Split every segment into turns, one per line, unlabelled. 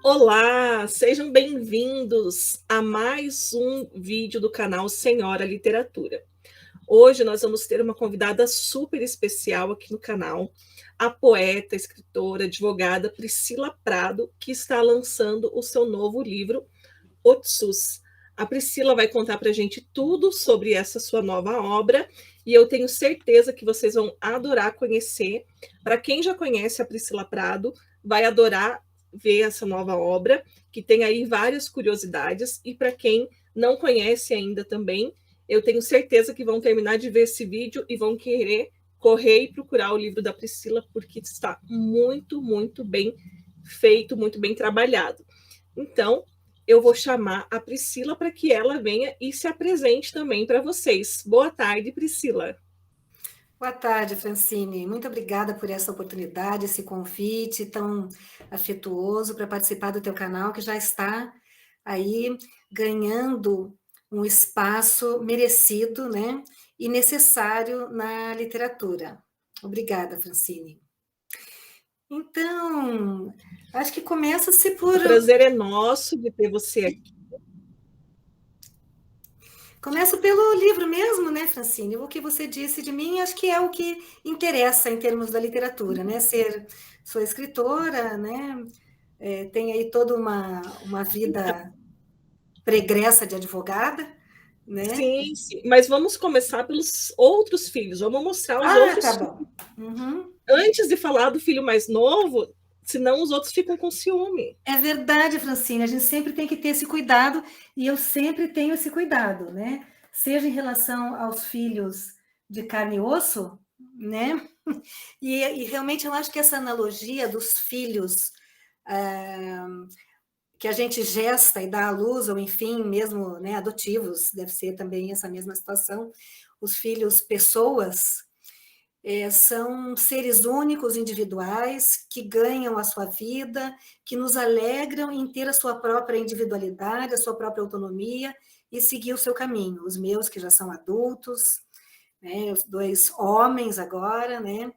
Olá, sejam bem-vindos a mais um vídeo do canal Senhora Literatura. Hoje nós vamos ter uma convidada super especial aqui no canal, a poeta, escritora, advogada Priscila Prado, que está lançando o seu novo livro, Otsus. A Priscila vai contar para a gente tudo sobre essa sua nova obra e eu tenho certeza que vocês vão adorar conhecer. Para quem já conhece a Priscila Prado, vai adorar ver essa nova obra, que tem aí várias curiosidades, e para quem não conhece ainda também, eu tenho certeza que vão terminar de ver esse vídeo e vão querer correr e procurar o livro da Priscila, porque está muito, muito bem feito, muito bem trabalhado. Então, eu vou chamar a Priscila para que ela venha e se apresente também para vocês. Boa tarde, Priscila.
Boa tarde, Francine. Muito obrigada por essa oportunidade, esse convite tão afetuoso para participar do teu canal, que já está aí ganhando um espaço merecido, né, e necessário na literatura. Obrigada, Francine. Então, acho que começa-se por
O prazer é nosso de ter você aqui.
Começo pelo livro mesmo, né, Francine? O que você disse de mim, acho que é o que interessa em termos da literatura, né? Sou escritora, né? Tem aí toda uma vida pregressa de advogada, né?
Sim, sim, mas vamos começar pelos outros filhos. Vamos mostrar os
Ah, tá
outros filhos.
bom. Uhum.
Antes de falar do filho mais novo, senão os outros ficam com ciúme.
É verdade, Francine, a gente sempre tem que ter esse cuidado, e eu sempre tenho esse cuidado, né? Seja em relação aos filhos de carne e osso, né? E realmente eu acho que essa analogia dos filhos que a gente gesta e dá à luz, ou enfim, mesmo, né, adotivos, deve ser também essa mesma situação, os filhos pessoas, são seres únicos, individuais, que ganham a sua vida, que nos alegram em ter a sua própria individualidade, a sua própria autonomia e seguir o seu caminho. Os meus, que já são adultos, né, os dois homens agora, né?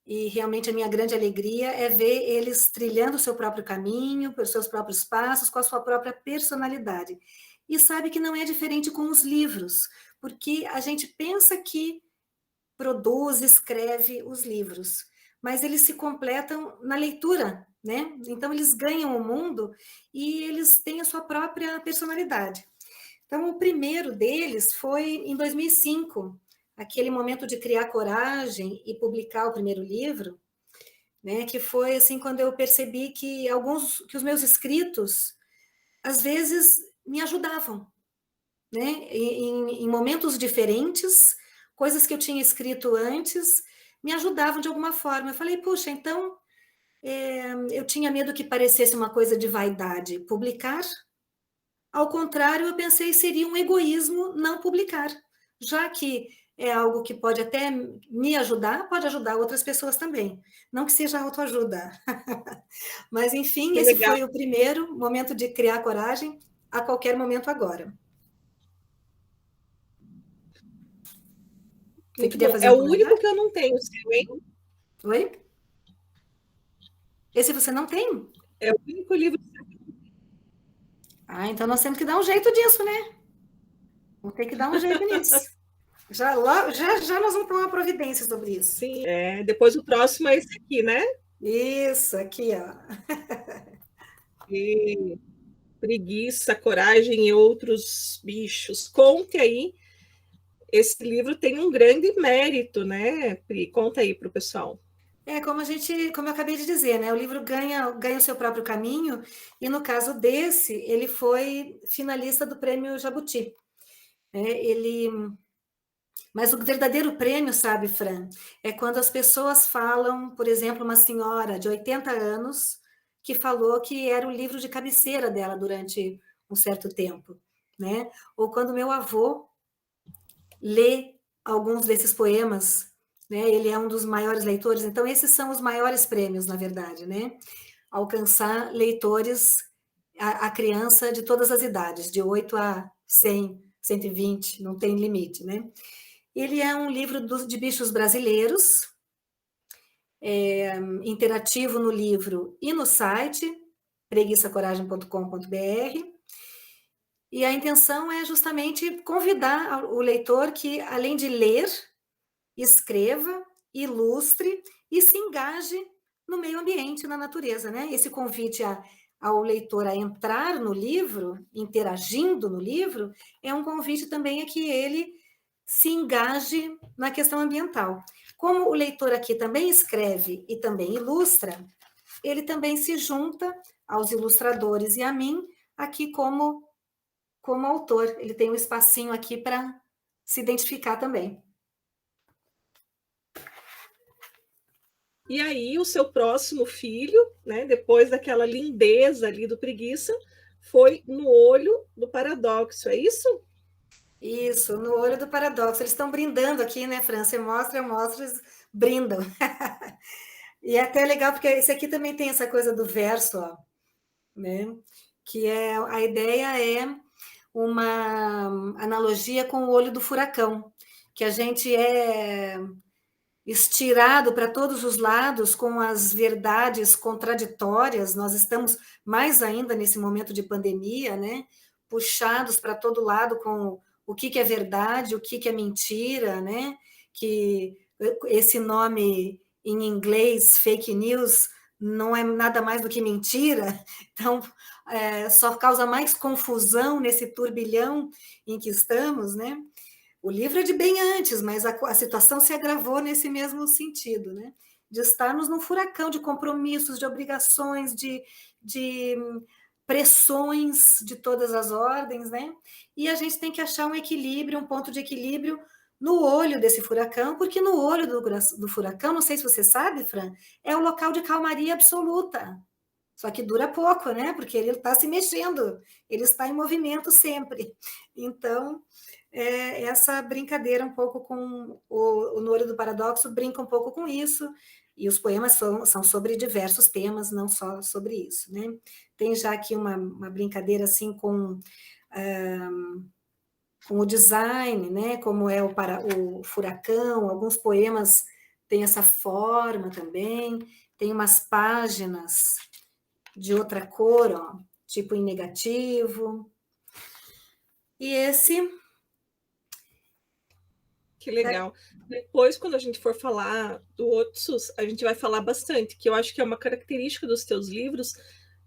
E realmente a minha grande alegria é ver eles trilhando o seu próprio caminho, pelos seus próprios passos, com a sua própria personalidade. E sabe que não é diferente com os livros, porque a gente pensa que produz, escreve os livros, mas eles se completam na leitura, né? Então eles ganham o mundo e eles têm a sua própria personalidade. Então o primeiro deles foi em 2005, aquele momento de criar coragem e publicar o primeiro livro, né? Que foi assim quando eu percebi que que os meus escritos às vezes me ajudavam, né? Em momentos diferentes, coisas que eu tinha escrito antes me ajudavam de alguma forma. Eu falei, puxa, então eu tinha medo que parecesse uma coisa de vaidade publicar. Ao contrário, eu pensei seria um egoísmo não publicar, já que é algo que pode até me ajudar, pode ajudar outras pessoas também. Não que seja autoajuda. Mas, enfim,
Que
esse
legal.
foi o primeiro momento de criar coragem, a qualquer momento agora. Você
Muito
queria
bom.
fazer
É
um
o único
comentário?
que eu não tenho, seu, hein?
Oi? Esse você não tem?
É o único livro.
Ah, então nós temos que dar um jeito disso, né? Vamos ter que dar um jeito nisso. Já nós vamos tomar uma providência sobre isso.
Sim, depois o próximo é esse aqui, né?
Isso, aqui, ó.
E Preguiça, Coragem e Outros Bichos. Conte aí. Esse livro tem um grande mérito, né, Pri? Conta aí para o pessoal.
Como eu acabei de dizer, né? O livro ganha o seu próprio caminho, e no caso desse, ele foi finalista do Prêmio Jabuti. Ele Mas o verdadeiro prêmio, sabe, Fran, é quando as pessoas falam, por exemplo, uma senhora de 80 anos que falou que era o livro de cabeceira dela durante um certo tempo, né? Ou quando meu avô lê alguns desses poemas, né? Ele é um dos maiores leitores, então esses são os maiores prêmios, na verdade, né? Alcançar leitores, a criança de todas as idades, de 8 a 100, 120, não tem limite, né? Ele é um livro de bichos brasileiros, interativo no livro e no site, preguiçacoragem.com.br. E a intenção é justamente convidar o leitor que, além de ler, escreva, ilustre e se engaje no meio ambiente, na natureza, né? Esse convite ao leitor a entrar no livro, interagindo no livro, é um convite também a que ele se engaje na questão ambiental. Como o leitor aqui também escreve e também ilustra, ele também se junta aos ilustradores e a mim aqui como autor. Ele tem um espacinho aqui para se identificar também.
E aí, o seu próximo filho, né, depois daquela lindeza ali do Preguiça, foi No Olho do Paradoxo, é isso?
Isso, No Olho do Paradoxo. Eles estão brindando aqui, né, Fran? Você mostra, eu mostro, eles brindam. E é até legal, porque esse aqui também tem essa coisa do verso, ó, né? Que a ideia é uma analogia com o olho do furacão, que a gente é estirado para todos os lados com as verdades contraditórias. Nós estamos mais ainda nesse momento de pandemia, né? Puxados para todo lado com o que é verdade, o que é mentira, né? Que esse nome em inglês, fake news, não é nada mais do que mentira. Então, só causa mais confusão nesse turbilhão em que estamos, né? O livro é de bem antes, mas a situação se agravou nesse mesmo sentido, né? De estarmos num furacão de compromissos, de obrigações, de pressões de todas as ordens, né? E a gente tem que achar um equilíbrio, um ponto de equilíbrio no olho desse furacão, porque no olho do furacão, não sei se você sabe, Fran, é o local de calmaria absoluta. Só que dura pouco, né? Porque ele está se mexendo, ele está em movimento sempre. Então, essa brincadeira um pouco com o No Olho do Paradoxo brinca um pouco com isso, e os poemas são sobre diversos temas, não só sobre isso, né? Tem já aqui uma brincadeira assim com o design, né? Como é o furacão, alguns poemas têm essa forma também, tem umas páginas de outra cor, ó, tipo em negativo. E esse...
Que legal. Depois, quando a gente for falar do Otsus, a gente vai falar bastante, que eu acho que é uma característica dos teus livros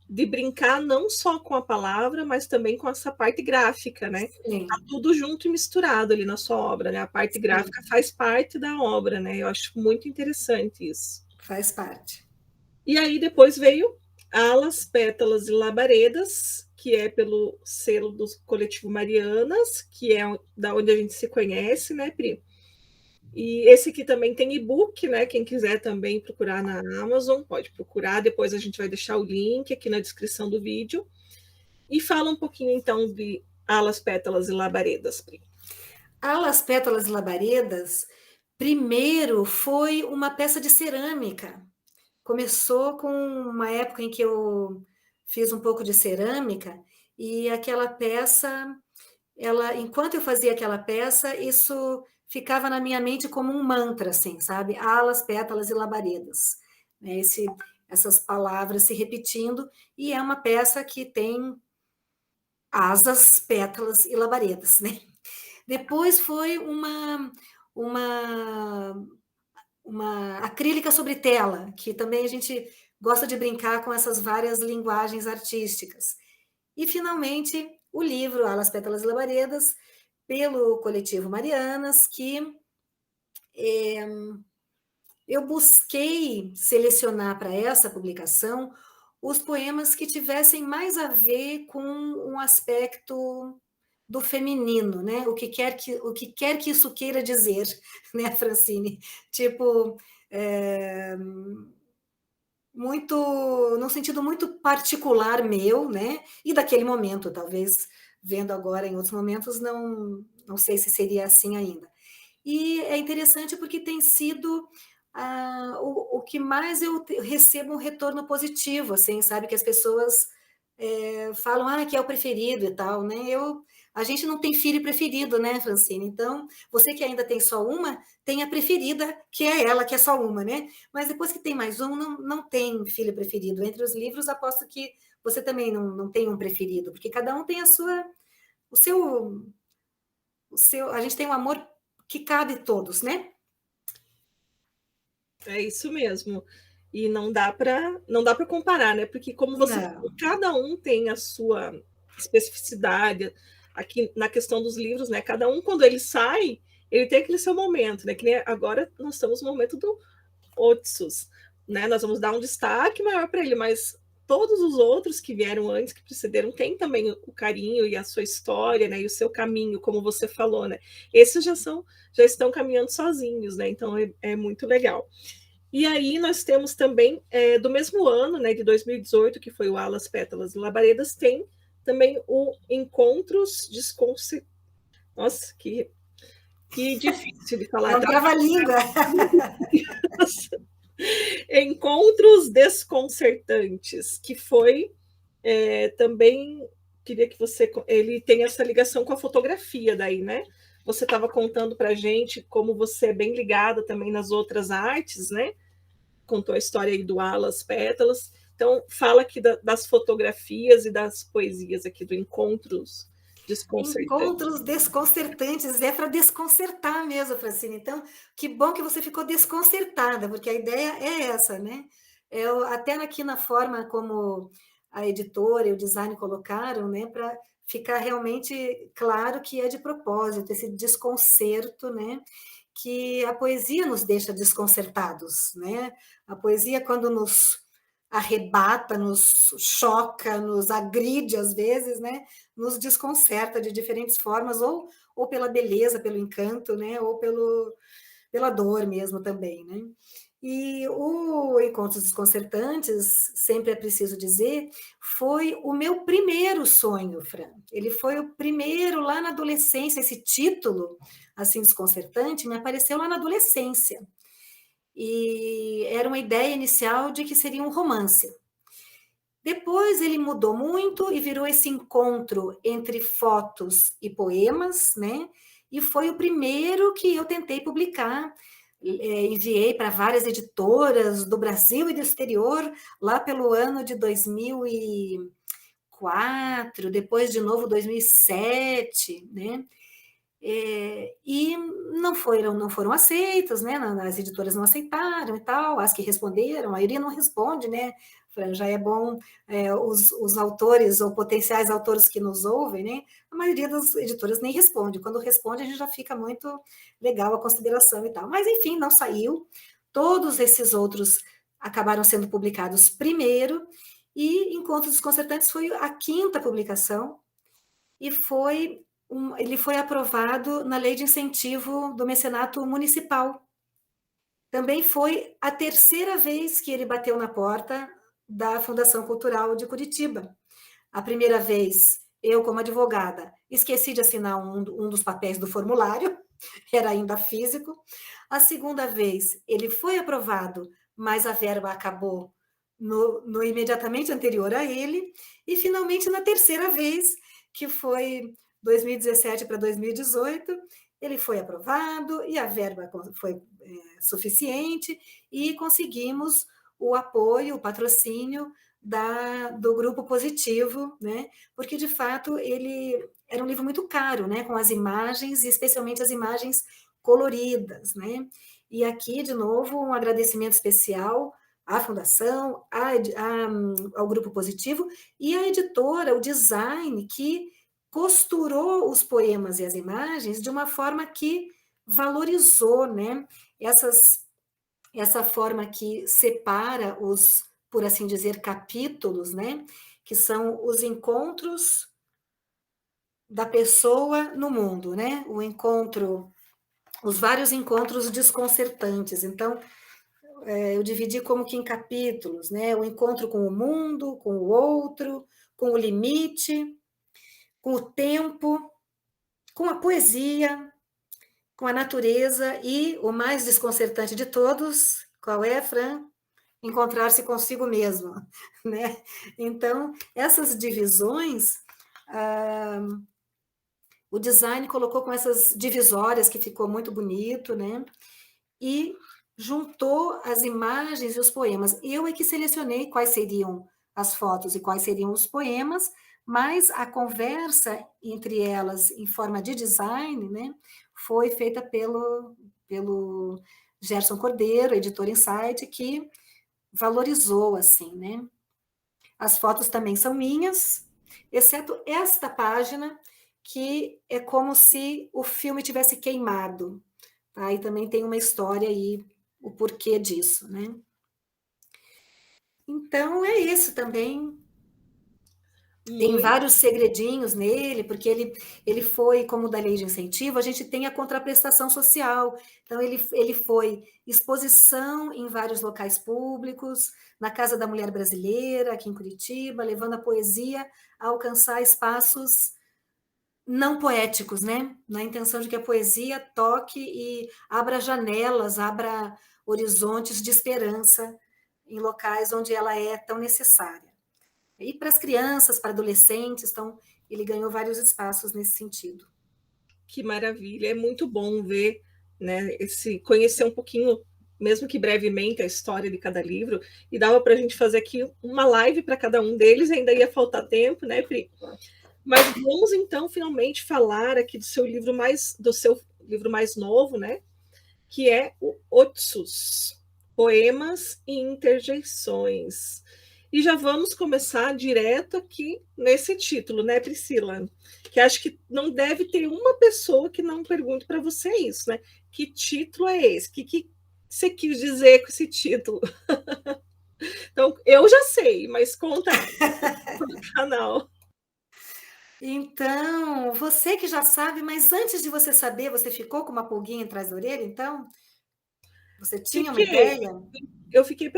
de brincar não só com a palavra, mas também com essa parte gráfica, né?
Sim.
Tá tudo junto e misturado ali na sua obra, né? A parte gráfica faz parte da obra, né? Eu acho muito interessante isso.
Faz parte.
E aí depois veio Alas, Pétalas e Labaredas, que é pelo selo do Coletivo Marianas, que é da onde a gente se conhece, né, Pri? E esse aqui também tem e-book, né? Quem quiser também procurar na Amazon, pode procurar. Depois a gente vai deixar o link aqui na descrição do vídeo. E fala um pouquinho, então, de Alas, Pétalas e Labaredas, Pri.
Alas, Pétalas e Labaredas, primeiro foi uma peça de cerâmica. Começou com uma época em que eu fiz um pouco de cerâmica, e aquela peça, enquanto eu fazia aquela peça, isso ficava na minha mente como um mantra, assim, sabe? Alas, pétalas e labaredas. Essas palavras se repetindo, e é uma peça que tem asas, pétalas e labaredas, né? Depois foi uma acrílica sobre tela, que também a gente gosta de brincar com essas várias linguagens artísticas. E, finalmente, o livro Alas, Pétalas e Labaredas, pelo Coletivo Marianas, que eu busquei selecionar para essa publicação os poemas que tivessem mais a ver com um aspecto do feminino, né? O que quer que isso queira dizer, né, Francine? Tipo, muito, num sentido muito particular meu, né? E daquele momento, talvez vendo agora em outros momentos, não sei se seria assim ainda. E é interessante porque tem sido o que mais eu recebo um retorno positivo, assim, sabe? Que as pessoas falam, que é o preferido e tal, né? A gente não tem filho preferido, né, Francine? Então, você que ainda tem só uma, tem a preferida, que é ela, que é só uma, né? Mas depois que tem mais um, não tem filho preferido. Entre os livros, aposto que você também não tem um preferido, porque cada um tem o seu, a gente tem um amor que cabe todos, né?
É isso mesmo. E não dá para comparar, né? Porque como você falou,
Não.
cada um tem a sua especificidade. Aqui na questão dos livros, né? Cada um quando ele sai, ele tem aquele seu momento, né? Que nem agora nós estamos no momento do Otsus, né? Nós vamos dar um destaque maior para ele, mas todos os outros que vieram antes, que precederam, têm também o carinho e a sua história, né? E o seu caminho, como você falou, né? Esses já estão caminhando sozinhos, né? Então é muito legal. E aí nós temos também, do mesmo ano, né, de 2018, que foi o Alas, Pétalas e Labaredas, tem também o Encontros Desconcertantes. Nossa, que difícil de
É
falar.
um trava-língua.
Encontros Desconcertantes, que foi também, queria que você... Ele tem essa ligação com a fotografia daí, né? Você estava contando para a gente como você é bem ligada também nas outras artes, né? Contou a história aí do Alas, Pétalas. Então, fala aqui das fotografias e das poesias aqui do Encontros Desconcertantes.
Encontros desconcertantes, é para desconcertar mesmo, Francine. Então, que bom que você ficou desconcertada, porque a ideia é essa, né? Até aqui na forma como a editora e o design colocaram, né, para ficar realmente claro que é de propósito, esse desconcerto, né? Que a poesia nos deixa desconcertados, né? A poesia, quando nos arrebata, nos choca, nos agride às vezes, né? Nos desconcerta de diferentes formas, ou pela beleza, pelo encanto, né? Ou pela dor mesmo também, né? E o Encontros Desconcertantes, sempre é preciso dizer, foi o meu primeiro sonho, Fran. Ele foi o primeiro lá na adolescência, esse título, assim, desconcertante, me apareceu lá na adolescência. E era uma ideia inicial de que seria um romance. Depois ele mudou muito e virou esse encontro entre fotos e poemas, né? E foi o primeiro que eu tentei publicar. Enviei para várias editoras do Brasil e do exterior, lá pelo ano de 2004, depois de novo 2007, né? E não foram aceitas, né? As editoras não aceitaram e tal, as que responderam, a maioria não responde, né? Já é bom os autores ou potenciais autores que nos ouvem, né? A maioria das editoras nem responde. Quando responde, a gente já fica muito legal a consideração e tal. Mas, enfim, não saiu. Todos esses outros acabaram sendo publicados primeiro, e Encontros Desconcertantes foi a quinta publicação, e ele foi aprovado na Lei de Incentivo do Mecenato Municipal. Também foi a terceira vez que ele bateu na porta da Fundação Cultural de Curitiba. A primeira vez, eu, como advogada, esqueci de assinar um dos papéis do formulário, era ainda físico. A segunda vez, ele foi aprovado, mas a verba acabou no imediatamente anterior a ele. E, finalmente, na terceira vez, que foi 2017 para 2018, ele foi aprovado e a verba foi suficiente, e conseguimos o apoio, o patrocínio do Grupo Positivo, né? Porque, de fato, ele era um livro muito caro, né? Com as imagens, e especialmente as imagens coloridas, né? E aqui, de novo, um agradecimento especial à Fundação, ao Grupo Positivo e à editora, o design, que costurou os poemas e as imagens de uma forma que valorizou, né? Essa forma que separa por assim dizer, capítulos, né? Que são os encontros da pessoa no mundo, né? Os vários encontros desconcertantes. Então, eu dividi como que em capítulos, né? O encontro com o mundo, com o outro, com o limite, com o tempo, com a poesia, com a natureza, e o mais desconcertante de todos, qual é, Fran? Encontrar-se consigo mesmo, né? Então, essas divisões, o design colocou com essas divisórias, que ficou muito bonito, né? E juntou as imagens e os poemas. Eu é que selecionei quais seriam as fotos e quais seriam os poemas, mas a conversa entre elas em forma de design, né, foi feita pelo Gerson Cordeiro, editor Insight, que valorizou assim, né? As fotos também são minhas, exceto esta página, que é como se o filme tivesse queimado. Tá? E também tem uma história aí, o porquê disso, né? Então, é isso também. Tem
Muito.
vários segredinhos nele, porque ele foi, como da lei de incentivo, a gente tem a contraprestação social. Então, ele foi exposição em vários locais públicos, na Casa da Mulher Brasileira, aqui em Curitiba, levando a poesia a alcançar espaços não poéticos, né? Na intenção de que a poesia toque e abra janelas, abra horizontes de esperança em locais onde ela é tão necessária. E para as crianças, para adolescentes, então ele ganhou vários espaços nesse sentido.
Que maravilha, é muito bom ver, né, conhecer um pouquinho, mesmo que brevemente, a história de cada livro, e dava para a gente fazer aqui uma live para cada um deles, ainda ia faltar tempo, né, Pri? Mas vamos então finalmente falar aqui do seu livro mais novo, né, que é o Otsus, Poemas e Interjeições. E já vamos começar direto aqui nesse título, né, Priscila? Que acho que não deve ter uma pessoa que não pergunte para você isso, né? Que título é esse? Que você quis dizer com esse título? Então, eu já sei, mas conta aqui no canal.
Então, você que já sabe, mas antes de você saber, você ficou com uma pulguinha atrás da orelha, então? Você tinha uma
Fiquei,
ideia?
eu fiquei,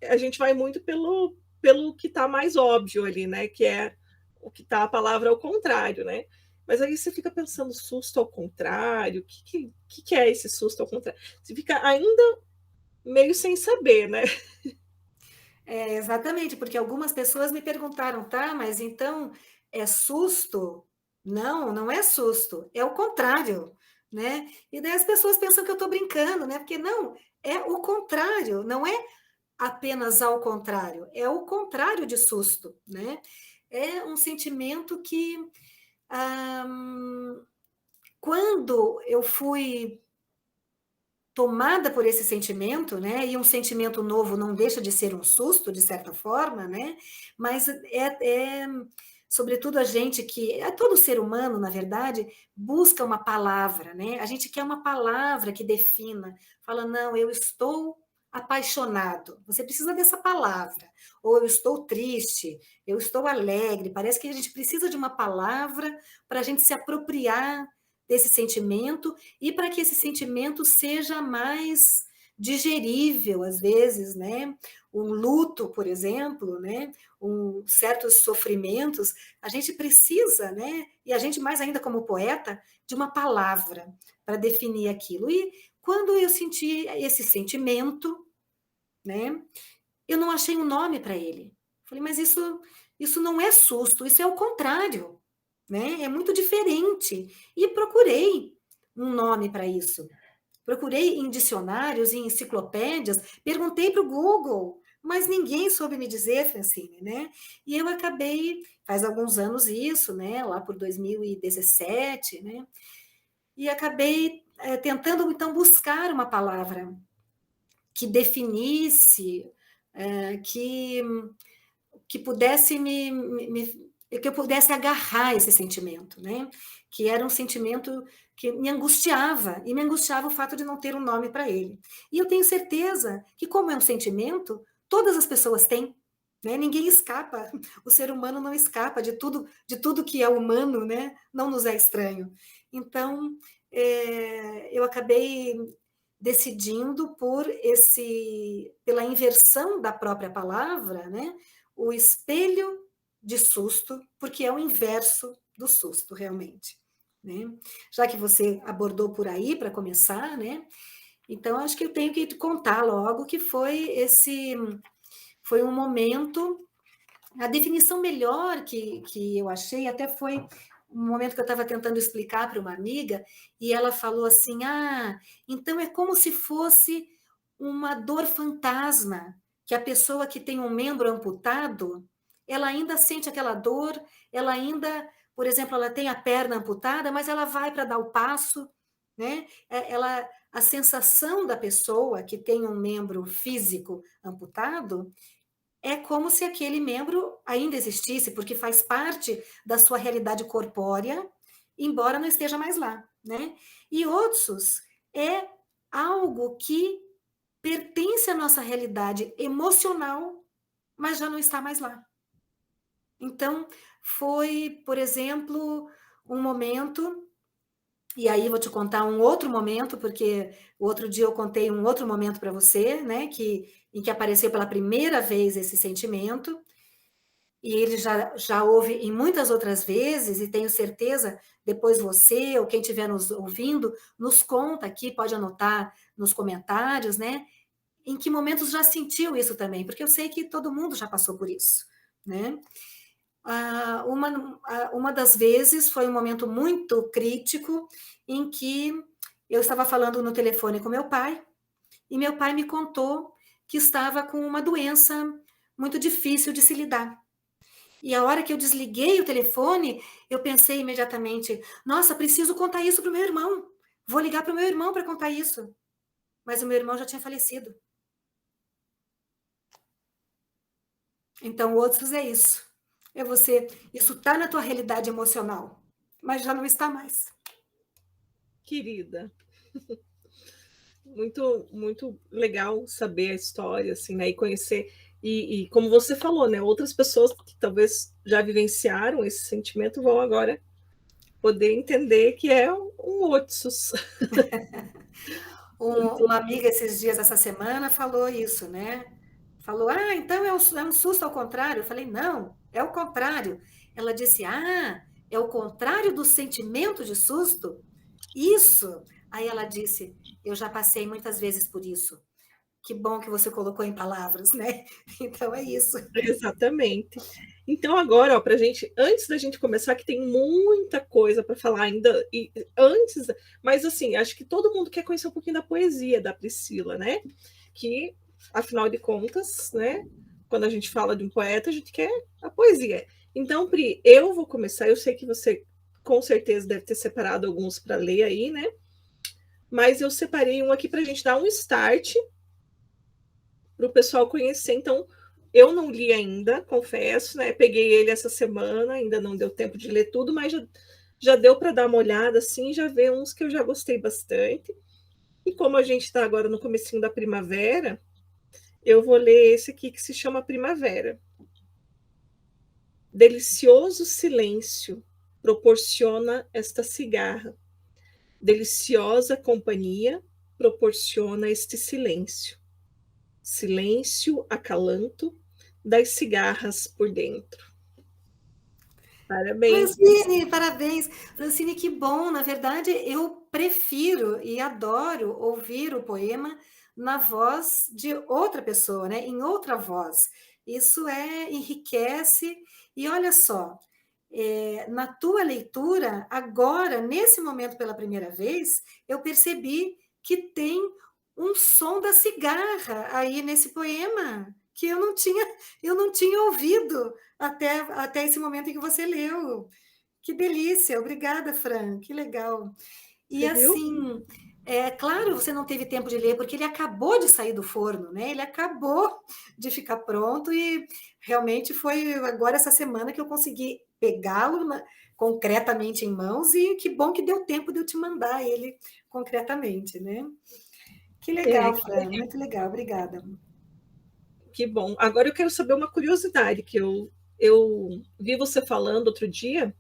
a gente vai muito pelo que está mais óbvio ali, né? Que é o que está a palavra ao contrário, né? Mas aí você fica pensando susto ao contrário, o que é esse susto ao contrário? Você fica ainda meio sem saber, né?
É, exatamente, porque algumas pessoas me perguntaram, tá, mas então é susto? Não, não é susto, é o contrário, né? E daí as pessoas pensam que eu estou brincando, né? Porque não, é o contrário, não é apenas ao contrário, é o contrário de susto, né? É um sentimento que, quando eu fui tomada por esse sentimento, né? E um sentimento novo não deixa de ser um susto, de certa forma, né? Mas sobretudo a gente todo ser humano, na verdade, busca uma palavra, né? A gente quer uma palavra que defina, fala, não, eu estou apaixonado. Você precisa dessa palavra. Ou eu estou triste, eu estou alegre. Parece que a gente precisa de uma palavra para a gente se apropriar desse sentimento e para que esse sentimento seja mais digerível, às vezes, né? Um luto, por exemplo, né? Certos sofrimentos, a gente precisa, né? E a gente, mais ainda como poeta, de uma palavra para definir aquilo. E quando eu senti esse sentimento, né? Eu não achei um nome para ele. Falei, mas isso não é susto, isso é o contrário, né? É muito diferente. E procurei um nome para isso. Procurei em dicionários, em enciclopédias, perguntei para o Google, mas ninguém soube me dizer, Francine, né? E eu acabei, faz alguns anos isso, né? Lá por 2017, né? E acabei tentando, então, buscar uma palavra que definisse, que pudesse que eu pudesse agarrar esse sentimento, né? Que era um sentimento que me angustiava, e me angustiava o fato de não ter um nome para ele. E eu tenho certeza que, como é um sentimento, todas as pessoas têm, né? Ninguém escapa, o ser humano não escapa de tudo que é humano, né? Não nos é estranho. Então, eu acabei decidindo pela inversão da própria palavra, né? O espelho de susto, porque é o inverso do susto, realmente. Né? Já que você abordou por aí para começar, né? Então acho que eu tenho que te contar logo que foi um momento. A definição melhor que eu achei até foi um momento que eu estava tentando explicar para uma amiga, e ela falou assim: então é como se fosse uma dor fantasma que a pessoa que tem um membro amputado, ela ainda sente aquela dor, ela ainda, por exemplo, ela tem a perna amputada, mas ela vai para dar o passo, né? A sensação da pessoa que tem um membro físico amputado é como se aquele membro ainda existisse, porque faz parte da sua realidade corpórea, embora não esteja mais lá, né? E otsos é algo que pertence à nossa realidade emocional, mas já não está mais lá. Então, foi, por exemplo, um momento, e aí vou te contar um outro momento, porque o outro dia eu contei um outro momento para você, né, em que apareceu pela primeira vez esse sentimento, e ele já houve em muitas outras vezes, e tenho certeza, depois você ou quem estiver nos ouvindo, nos conta aqui, pode anotar nos comentários, né, em que momentos já sentiu isso também, porque eu sei que todo mundo já passou por isso, né? Uma das vezes foi um momento muito crítico em que eu estava falando no telefone com meu pai e meu pai me contou que estava com uma doença muito difícil de se lidar. E a hora que eu desliguei o telefone, eu pensei imediatamente: nossa, preciso contar isso para o meu irmão. Vou ligar para o meu irmão para contar isso. Mas o meu irmão já tinha falecido. Então, outros é isso. É você, isso está na tua realidade emocional, mas já não está mais.
Querida, muito, muito legal saber a história, assim, né? E conhecer, e como você falou, né? Outras pessoas que talvez já vivenciaram esse sentimento vão agora poder entender que é um Otsus. Muito
Uma amiga esses dias, essa semana, falou isso, né? Falou, então é um susto ao contrário. Eu falei, não, é o contrário. Ela disse, é o contrário do sentimento de susto? Isso. Aí ela disse, eu já passei muitas vezes por isso. Que bom que você colocou em palavras, né? Então é isso.
exatamente. Então, agora, ó, pra gente, antes da gente começar, que tem muita coisa para falar ainda, e antes, mas assim, acho que todo mundo quer conhecer um pouquinho da poesia da Priscila, né? Que, afinal de contas, né? Quando a gente fala de um poeta, a gente quer a poesia. Então, Pri, eu vou começar, eu sei que você com certeza deve ter separado alguns para ler aí, né? Mas eu separei um aqui para a gente dar um start para o pessoal conhecer. Então, eu não li ainda, confesso, né? Peguei ele essa semana, ainda não deu tempo de ler tudo, mas já deu para dar uma olhada assim, já ver uns que eu já gostei bastante. E como a gente está agora no comecinho da primavera, eu vou ler esse aqui que se chama Primavera. Delicioso silêncio proporciona esta cigarra. Deliciosa companhia proporciona este silêncio. Silêncio acalanto das cigarras por dentro. Parabéns.
Francine, parabéns. Francine, que bom. Na verdade, eu prefiro e adoro ouvir o poema na voz de outra pessoa, né? Em outra voz. Isso enriquece. E olha só, na tua leitura, agora, nesse momento, pela primeira vez, eu percebi que tem um som da cigarra aí nesse poema que eu não tinha ouvido até esse momento em que você leu. Que delícia, obrigada, Fran, que legal. E
Você viu?
assim, é claro, você não teve tempo de ler, porque ele acabou de sair do forno, né? Ele acabou de ficar pronto e realmente foi agora essa semana que eu consegui pegá-lo concretamente em mãos e que bom que deu tempo de eu te mandar ele concretamente, né? Que legal, Fran, muito legal, obrigada.
Que bom. Agora eu quero saber uma curiosidade que eu vi você falando outro dia,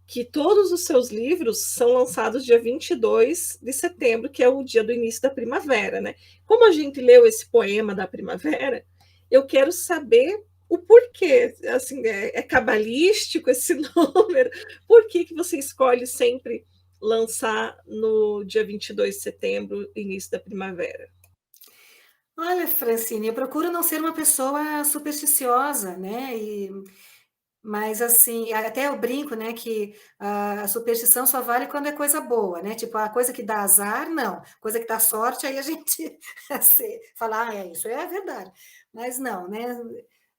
que todos os seus livros são lançados dia 22 de setembro, que é o dia do início da primavera, né? Como a gente leu esse poema da primavera, eu quero saber o porquê. Assim, é cabalístico esse número? Por que você escolhe sempre lançar no dia 22 de setembro, início da primavera?
Olha, Francine, eu procuro não ser uma pessoa supersticiosa, né? Mas assim, até eu brinco, né, que a superstição só vale quando é coisa boa, né? Tipo, a coisa que dá azar, não. Coisa que dá sorte, aí a gente fala, isso é verdade. Mas não, né?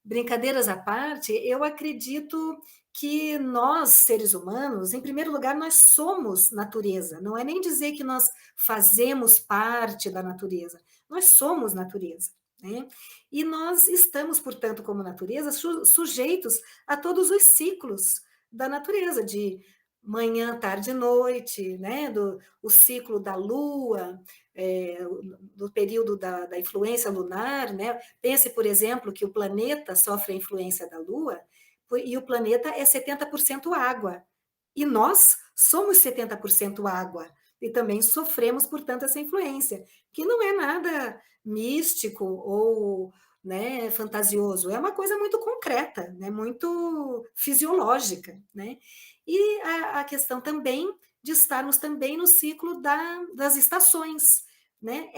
Brincadeiras à parte, eu acredito que nós, seres humanos, em primeiro lugar, nós somos natureza. Não é nem dizer que nós fazemos parte da natureza. Nós somos natureza, né? E nós estamos, portanto, como natureza, sujeitos a todos os ciclos da natureza, de manhã, tarde e noite, né? O ciclo da lua, do período da influência lunar, né? Pense, por exemplo, que o planeta sofre a influência da Lua e o planeta é 70% água. E nós somos 70% água. E também sofremos, portanto, essa influência, que não é nada místico ou, né, fantasioso, é uma coisa muito concreta, né, muito fisiológica. Né? E a questão também de estarmos também no ciclo das estações. Né?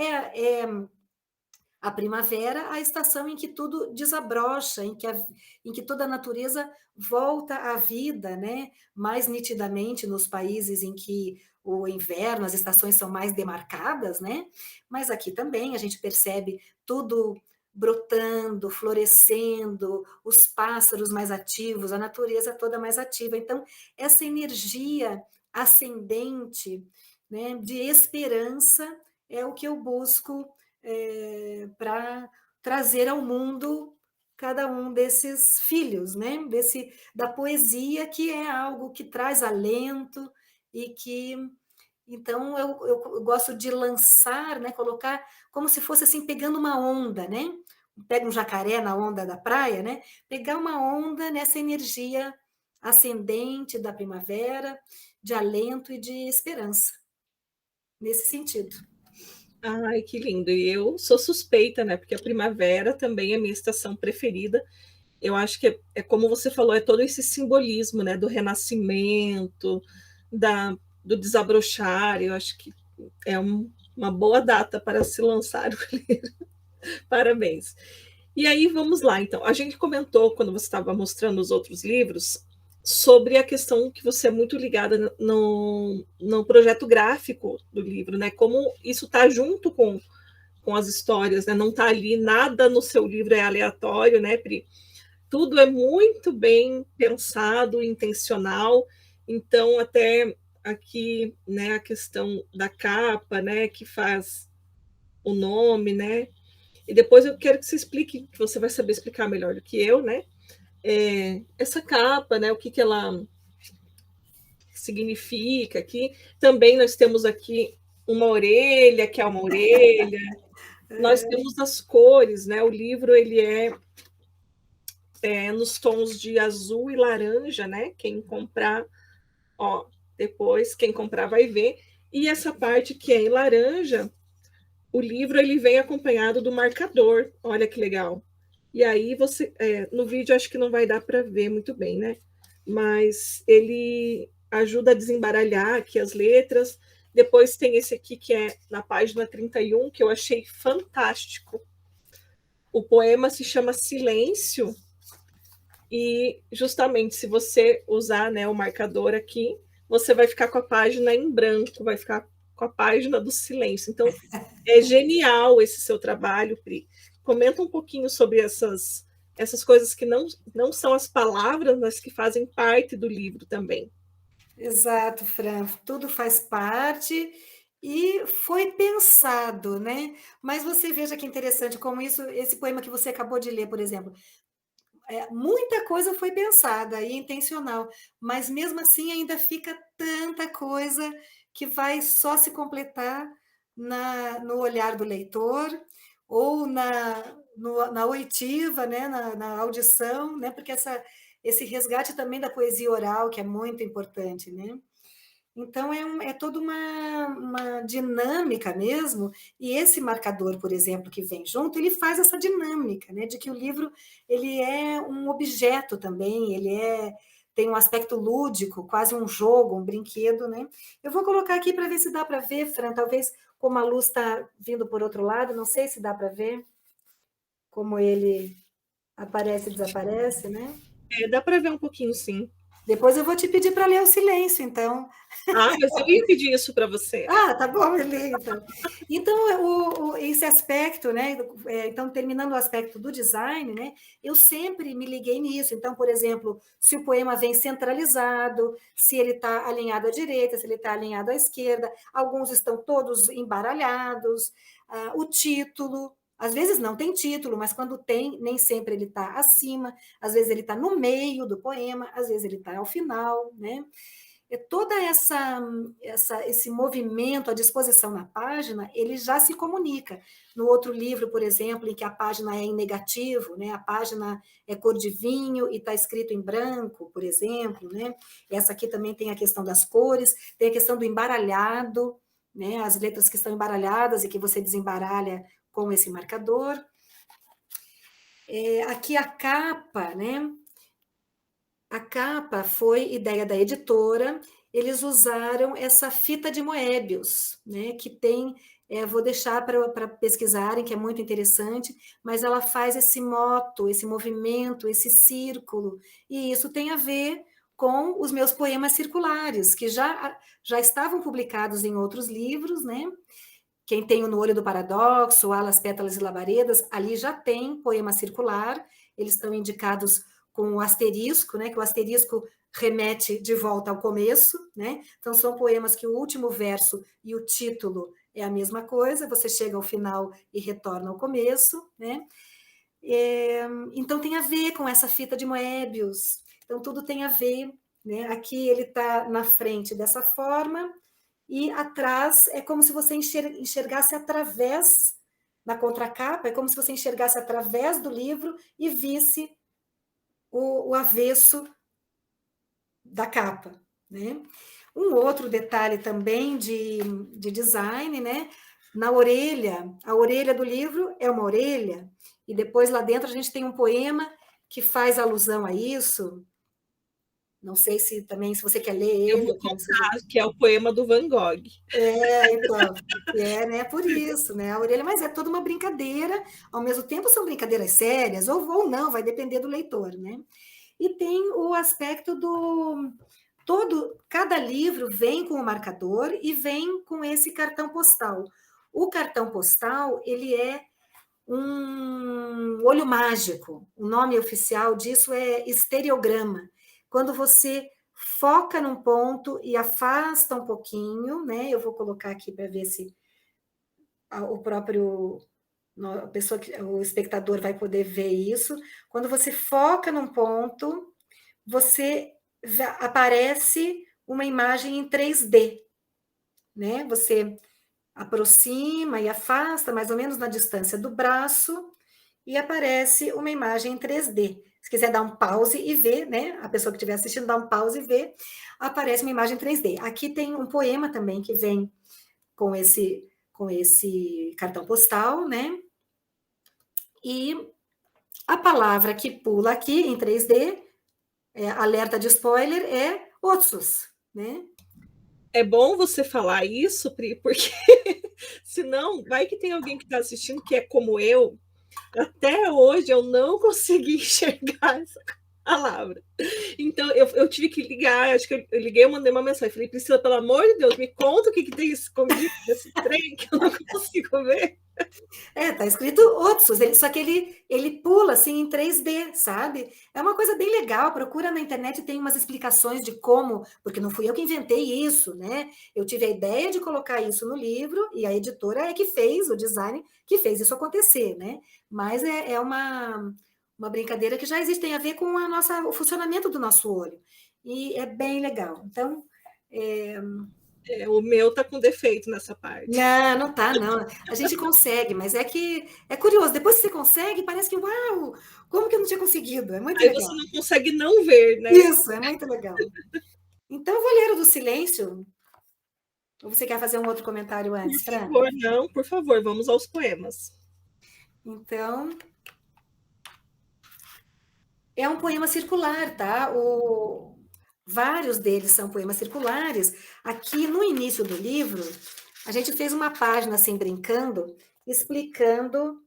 A primavera, a estação em que tudo desabrocha, em que toda a natureza volta à vida, né? Mais nitidamente nos países em que o inverno, as estações são mais demarcadas, né? Mas aqui também a gente percebe tudo brotando, florescendo, os pássaros mais ativos, a natureza toda mais ativa. Então, essa energia ascendente, né, de esperança é o que eu busco para trazer ao mundo cada um desses filhos, né? Da poesia, que é algo que traz alento e que então eu gosto de lançar, né? Colocar como se fosse assim pegando uma onda, né? Pega um jacaré na onda da praia, né? Pegar uma onda nessa energia ascendente da primavera, de alento e de esperança, nesse sentido.
Ai, que lindo. E eu sou suspeita, né? Porque a primavera também é minha estação preferida. Eu acho que como você falou, é todo esse simbolismo, né? Do renascimento, do desabrochar. Eu acho que é uma boa data para se lançar o livro. Parabéns. E aí, vamos lá, então. A gente comentou, quando você estava mostrando os outros livros, sobre a questão que você é muito ligada no projeto gráfico do livro, né? Como isso está junto com as histórias, né? Não está ali, nada no seu livro é aleatório, né, Pri? Tudo é muito bem pensado, intencional. Então, até aqui, né, a questão da capa, né, que faz o nome, né? E depois eu quero que você explique, que você vai saber explicar melhor do que eu, né? Essa capa, né? O que ela significa aqui. Também nós temos aqui uma orelha, que é uma orelha. Nós temos as cores, né? O livro ele é nos tons de azul e laranja, né? Quem comprar, ó, depois quem comprar vai ver. E essa parte que é em laranja, o livro ele vem acompanhado do marcador. Olha que legal. E aí você, no vídeo acho que não vai dar para ver muito bem, né? Mas ele ajuda a desembaralhar aqui as letras. Depois tem esse aqui que é na página 31, que eu achei fantástico. O poema se chama Silêncio, e justamente se você usar, né, o marcador aqui, você vai ficar com a página em branco, vai ficar com a página do silêncio. Então, é genial esse seu trabalho, Pri. Comenta um pouquinho sobre essas coisas que não são as palavras, mas que fazem parte do livro também.
Exato, Fran, tudo faz parte e foi pensado, né? Mas você veja que interessante como esse poema que você acabou de ler, por exemplo, muita coisa foi pensada e intencional, mas mesmo assim ainda fica tanta coisa que vai só se completar no olhar do leitor ou na oitiva, né? na audição, né? Porque esse resgate também da poesia oral, que é muito importante, né? Então, é toda uma dinâmica mesmo, e esse marcador, por exemplo, que vem junto, ele faz essa dinâmica, né, de que o livro ele é um objeto também, tem um aspecto lúdico, quase um jogo, um brinquedo, né? Eu vou colocar aqui para ver se dá para ver, Fran, talvez como a luz está vindo por outro lado, não sei se dá para ver como ele aparece e desaparece, né?
Dá para ver um pouquinho, sim.
Depois eu vou te pedir para ler o silêncio, então.
Ah, mas eu ia pedir isso para você.
Ah, tá bom, eu leio, então. Então, esse aspecto, né? Então, terminando o aspecto do design, né? Eu sempre me liguei nisso. Então, por exemplo, se o poema vem centralizado, se ele está alinhado à direita, se ele está alinhado à esquerda, alguns estão todos embaralhados, o título. Às vezes não tem título, mas quando tem, nem sempre ele está acima, às vezes ele está no meio do poema, às vezes ele está ao final, né? Toda esse movimento, a disposição na página, ele já se comunica. No outro livro, por exemplo, em que a página é em negativo, né? A página é cor de vinho e está escrito em branco, por exemplo, né? Essa aqui também tem a questão das cores, tem a questão do embaralhado, né? As letras que estão embaralhadas e que você desembaralha com esse marcador. Aqui a capa, né? A capa foi ideia da editora, eles usaram essa fita de Moebius, né, que tem, vou deixar para pesquisarem, que é muito interessante, mas ela faz esse moto, esse movimento, esse círculo, e isso tem a ver com os meus poemas circulares, que já estavam publicados em outros livros, né? Quem tem o No Olho do Paradoxo, Alas, Pétalas e Labaredas, ali já tem poema circular, eles estão indicados com o asterisco, né, que o asterisco remete de volta ao começo, né? Então são poemas que o último verso e o título é a mesma coisa, você chega ao final e retorna ao começo, né? Então tem a ver com essa fita de Moebius, então tudo tem a ver, né? Aqui ele está na frente dessa forma, e atrás é como se você enxergasse através, na contracapa, é como se você enxergasse através do livro e visse o avesso da capa, né? Um outro detalhe também de design, né? Na orelha, a orelha do livro é uma orelha, e depois lá dentro a gente tem um poema que faz alusão a isso. Não sei se também, se você quer ler
Eu
ele,
vou
eu quero sugerir.
contar que é o poema do Van Gogh.
Então, né, por isso, né, a orelha, mas é toda uma brincadeira, ao mesmo tempo são brincadeiras sérias, ou não, vai depender do leitor, né? E tem o aspecto cada livro vem com o marcador e vem com esse cartão postal. O cartão postal, ele é um olho mágico, o nome oficial disso é estereograma, quando você foca num ponto e afasta um pouquinho, né? Eu vou colocar aqui para ver se o próprio a pessoa, o espectador vai poder ver isso. Quando você foca num ponto, você aparece uma imagem em 3D, né? Você aproxima e afasta, mais ou menos na distância do braço, e aparece uma imagem em 3D. Se quiser dar um pause e ver, né? A pessoa que estiver assistindo dá um pause e ver, aparece uma imagem em 3D. Aqui tem um poema também que vem com esse cartão postal, né? E a palavra que pula aqui em 3D, alerta de spoiler, é Otsus, né?
É bom você falar isso, Pri, porque senão vai que tem alguém que está assistindo que é como eu. Até hoje eu não consegui enxergar essa palavra. Então eu tive que ligar, acho que eu liguei, eu mandei uma mensagem, falei, Priscila, pelo amor de Deus, me conta o que tem escondido nesse trem que eu não consigo ver.
Tá escrito Otsus, só que ele pula assim em 3D, sabe? É uma coisa bem legal, procura na internet, tem umas explicações de como, porque não fui eu que inventei isso, né? Eu tive a ideia de colocar isso no livro, e a editora é que fez, o design, que fez isso acontecer, né? Mas é uma brincadeira que já existe, tem a ver com o funcionamento do nosso olho. E é bem legal. Então,
O meu tá com defeito nessa parte.
não, não tá, não. A gente consegue, mas é que é curioso. Depois que você consegue, parece que, uau, como que eu não tinha conseguido? É muito
Aí você
legal.
não consegue não ver, né?
Isso, é muito legal. Então, eu vou ler o do silêncio. Ou você quer fazer um outro comentário
Por
antes, Fran?
favor, não, por favor, vamos aos poemas.
Então, é um poema circular, tá? Vários deles são poemas circulares. Aqui no início do livro, a gente fez uma página assim, brincando, explicando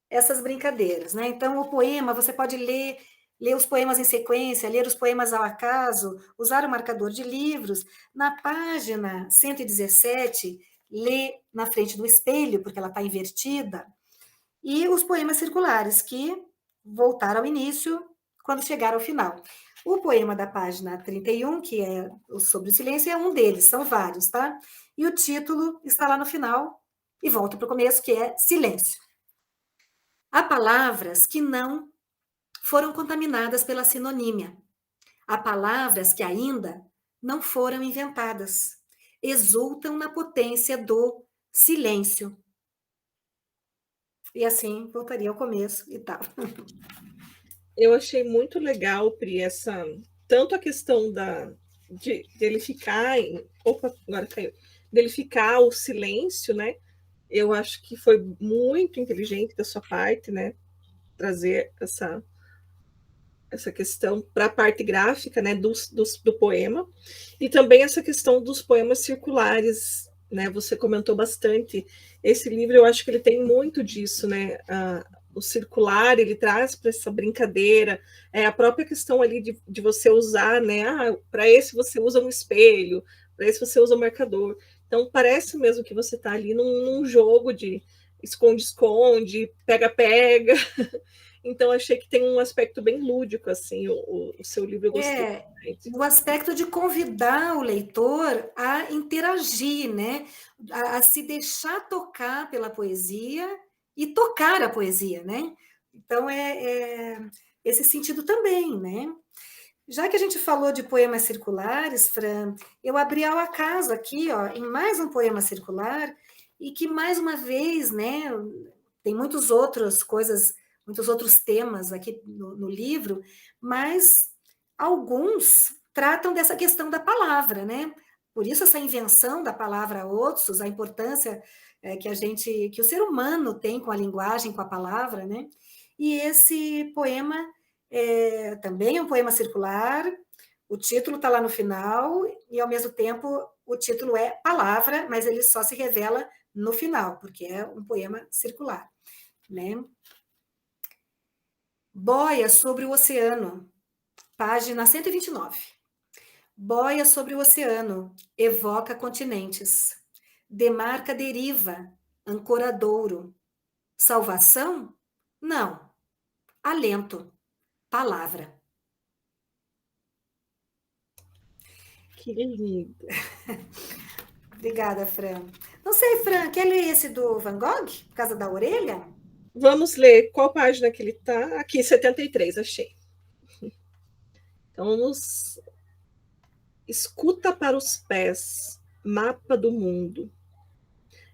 essas brincadeiras, né? Então, o poema você pode ler ler os poemas em sequência, ler os poemas ao acaso, usar o marcador de livros. Na página 117, ler na frente do espelho, porque ela está invertida, e os poemas circulares, que voltar ao início quando chegar ao final. O poema da página 31, que é sobre o silêncio, é um deles, são vários, tá? E o título está lá no final, e volta para o começo, que é Silêncio. Há palavras que não foram contaminadas pela sinonímia. Há palavras que ainda não foram inventadas. Exultam na potência do silêncio. E assim voltaria ao começo e tal.
Eu achei muito legal, Pri, tanto a questão de ele ficar opa, agora caiu, dele ficar o silêncio, né? Eu acho que foi muito inteligente da sua parte, né? Trazer essa questão para a parte gráfica, né, do poema, e também essa questão dos poemas circulares, né? Você comentou bastante. Esse livro, eu acho que ele tem muito disso, né? O circular, ele traz para essa brincadeira, a própria questão ali de você usar, né? Para esse você usa um espelho, para esse você usa um marcador. Então, parece mesmo que você está ali num jogo de esconde-esconde, pega-pega. Então, achei que tem um aspecto bem lúdico, assim, o seu livro, eu gostei bastante.
O aspecto de convidar o leitor a interagir, né? A se deixar tocar pela poesia e tocar a poesia, né? Então, esse sentido também, né? Já que a gente falou de poemas circulares, Fran, eu abri ao acaso aqui, ó, em mais um poema circular, e que, mais uma vez, né, tem muitas outras coisas, muitos outros temas aqui no livro, mas alguns tratam dessa questão da palavra, né? Por isso essa invenção da palavra otsus, a importância que o ser humano tem com a linguagem, com a palavra, né? E esse poema também é um poema circular, o título está lá no final, e ao mesmo tempo o título é Palavra, mas ele só se revela no final, porque é um poema circular, né? Boia sobre o oceano, página 129. Boia sobre o oceano, evoca continentes, demarca deriva, ancoradouro. Salvação? Não. Alento, palavra.
Que lindo.
Obrigada, Fran. Não sei, Fran, quer ler esse do Van Gogh, Casa da Orelha?
Vamos ler qual página que ele está. Aqui, 73, achei. Então, vamos. Escuta para os pés, mapa do mundo.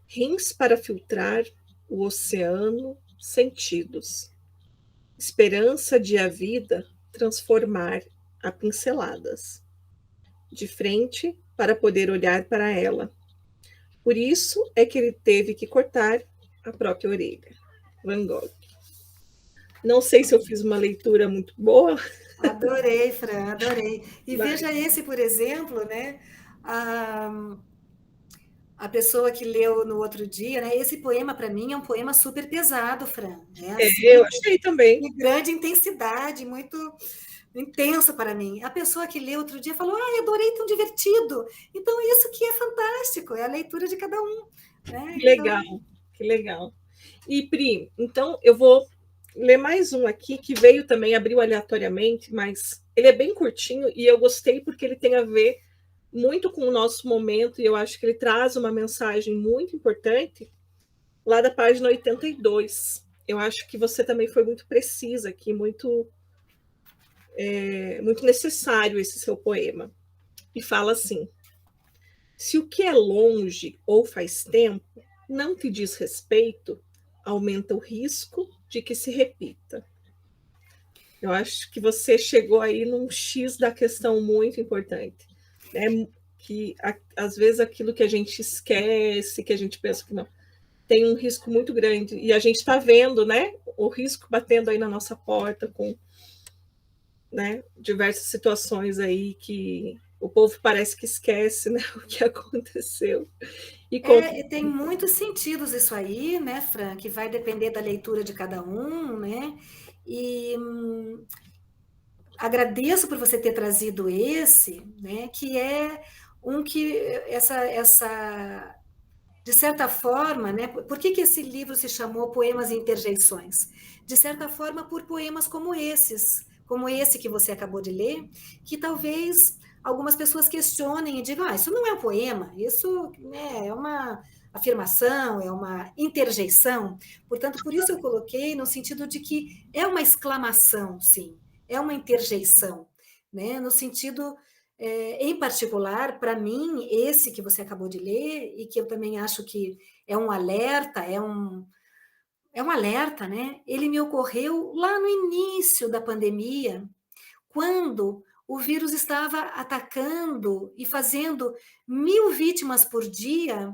Rins para filtrar o oceano, sentidos. Esperança de a vida transformar a pinceladas. De frente, para poder olhar para ela. Por isso é que ele teve que cortar a própria orelha. Van Gogh. Não sei se eu fiz uma leitura muito boa.
Adorei, Fran, adorei. E veja esse, por exemplo, né? A pessoa que leu no outro dia, né? Esse poema, para mim, é um poema super pesado, Fran. É assim,
Eu achei também.
de grande intensidade, muito intenso para mim. A pessoa que leu outro dia falou: "Ah, adorei, tão divertido". Então, isso que é fantástico, é a leitura de cada um. Né?
Que legal, que legal. E, Pri, então eu vou ler mais um aqui que veio também, abriu aleatoriamente, mas ele é bem curtinho e eu gostei porque ele tem a ver muito com o nosso momento e eu acho que ele traz uma mensagem muito importante lá da página 82. Eu acho que você também foi muito precisa aqui, muito necessário esse seu poema. E fala assim: se o que é longe ou faz tempo não te diz respeito, aumenta o risco de que se repita. Eu acho que você chegou aí num X da questão muito importante, né? Que às vezes aquilo que a gente esquece, que a gente pensa que não, tem um risco muito grande. E a gente está vendo, né, o risco batendo aí na nossa porta com, né, diversas situações aí que o povo parece que esquece, né, o que aconteceu.
E tem muitos sentidos isso aí, né, Fran, que vai depender da leitura de cada um, né? E agradeço por você ter trazido esse, né, que é um que essa de certa forma, né, por que esse livro se chamou Poemas e Interjeições? De certa forma, por poemas como esse que você acabou de ler, que talvez algumas pessoas questionem e digam, isso não é um poema, isso, né, é uma afirmação, é uma interjeição. Portanto, por isso eu coloquei no sentido de que é uma exclamação, sim, é uma interjeição, né, no sentido em particular, para mim, esse que você acabou de ler, e que eu também acho que é um alerta, é um alerta, né? Ele me ocorreu lá no início da pandemia, quando o vírus estava atacando e fazendo 1.000 vítimas por dia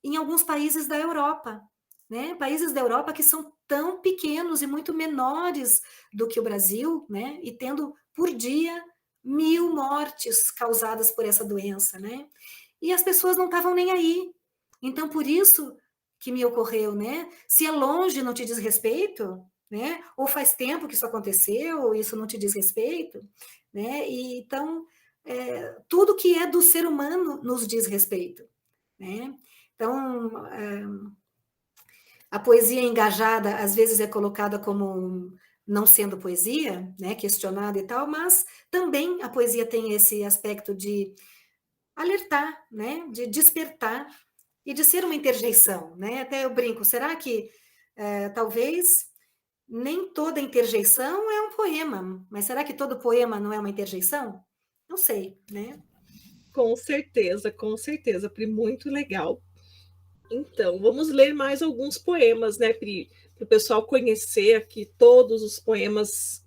em alguns países da Europa, né? Países da Europa que são tão pequenos e muito menores do que o Brasil, né? E tendo por dia 1.000 mortes causadas por essa doença, né? E as pessoas não estavam nem aí. Então, por isso que me ocorreu, né? Se é longe, não te diz respeito, né? Ou faz tempo que isso aconteceu, ou isso não te diz respeito, né? E, então, tudo que é do ser humano nos diz respeito, né? Então, a poesia engajada às vezes é colocada como não sendo poesia, né, questionada e tal, mas também a poesia tem esse aspecto de alertar, né, de despertar e de ser uma interjeição, né? Até eu brinco, será que talvez nem toda interjeição é um poema, mas será que todo poema não é uma interjeição? Não sei, né?
Com certeza, Pri, muito legal. Então, vamos ler mais alguns poemas, né, Pri, para o pessoal conhecer aqui todos os poemas